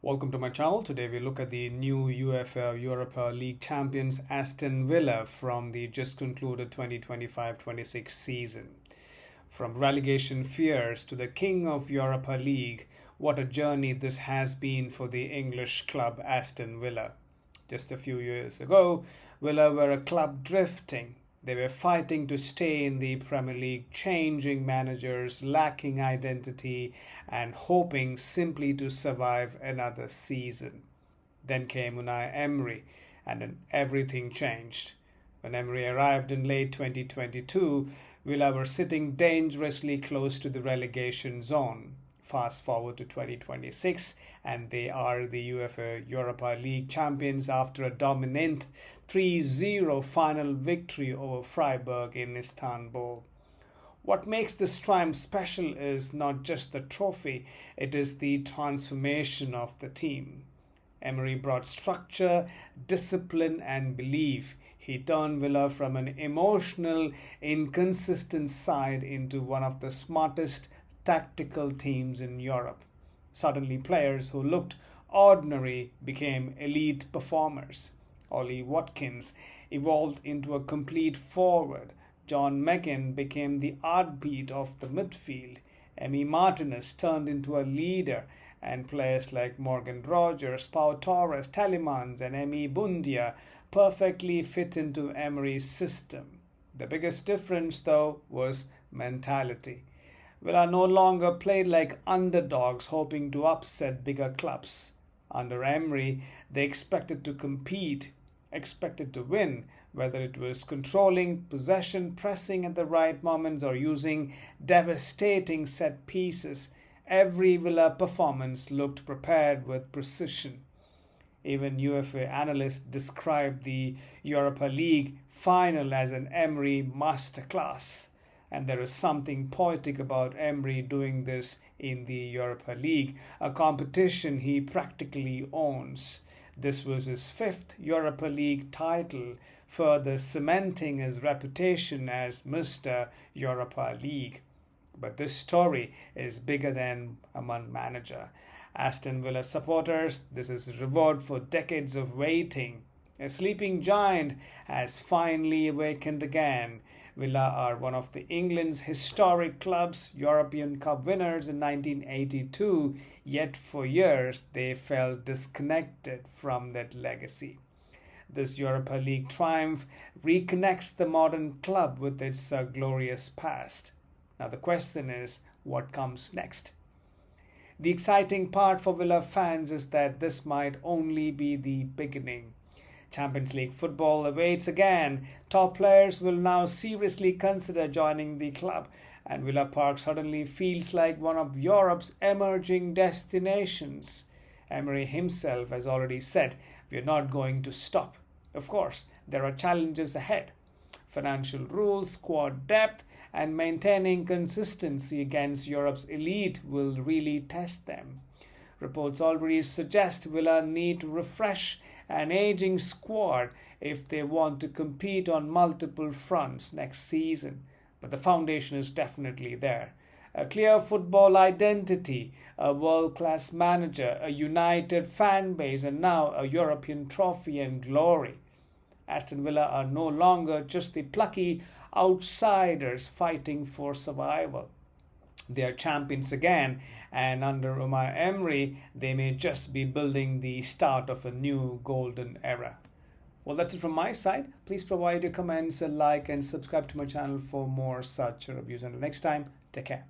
Welcome to my channel. Today we look at the new UEFA Europa League Champions Aston Villa from the just concluded 2025-26 season. From relegation fears to the king of Europa League, what a journey this has been for the English club Aston Villa. Just a few years ago, Villa were a club drifting. They were fighting to stay in the Premier League, changing managers, lacking identity, and hoping simply to survive another season. Then came Unai Emery, and then everything changed. When Emery arrived in late 2022, Villa were sitting dangerously close to the relegation zone. Fast forward to 2026, and they are the UEFA Europa League champions after a dominant 3-0 final victory over Freiburg in Istanbul. What makes this triumph special is not just the trophy, it is the transformation of the team. Emery brought structure, discipline, and belief. He turned Villa from an emotional, inconsistent side into one of the smartest tactical teams in Europe. Suddenly, players who looked ordinary became elite performers. Ollie Watkins evolved into a complete forward. John McGinn became the heartbeat of the midfield. Emi Martinez turned into a leader, and players like Morgan Rogers, Pau Torres, Telemans, and Emi Bundia perfectly fit into Emery's system. The biggest difference, though, was mentality. Villa no longer played like underdogs hoping to upset bigger clubs. Under Emery, they expected to compete, expected to win, whether it was controlling possession, pressing at the right moments, or using devastating set pieces. Every Villa performance looked prepared with precision. Even UEFA analysts described the Europa League final as an Emery masterclass. And there is something poetic about Emery doing this in the Europa League, a competition he practically owns. This was his fifth Europa League title, further cementing his reputation as Mr. Europa League. But this story is bigger than a one manager. Aston Villa supporters, this is reward for decades of waiting. A sleeping giant has finally awakened again. Villa are one of the England's historic clubs, European Cup winners in 1982, yet for years they felt disconnected from that legacy. This Europa League triumph reconnects the modern club with its glorious past. Now the question is, what comes next? The exciting part for Villa fans is that this might only be the beginning. Champions League football awaits again. Top players will now seriously consider joining the club, and Villa Park suddenly feels like one of Europe's emerging destinations. Emery himself has already said, "We are not going to stop." Of course, there are challenges ahead. Financial rules, squad depth, and maintaining consistency against Europe's elite will really test them. Reports already suggest Villa need to refresh an aging squad if they want to compete on multiple fronts next season. But the foundation is definitely there. A clear football identity, a world-class manager, a united fan base, and now a European trophy and glory. Aston Villa are no longer just the plucky outsiders fighting for survival. They are champions again, and under Unai Emery, they may just be building the start of a new golden era. Well, that's it from my side. Please provide your comments, a like, and subscribe to my channel for more such reviews. Until next time, take care.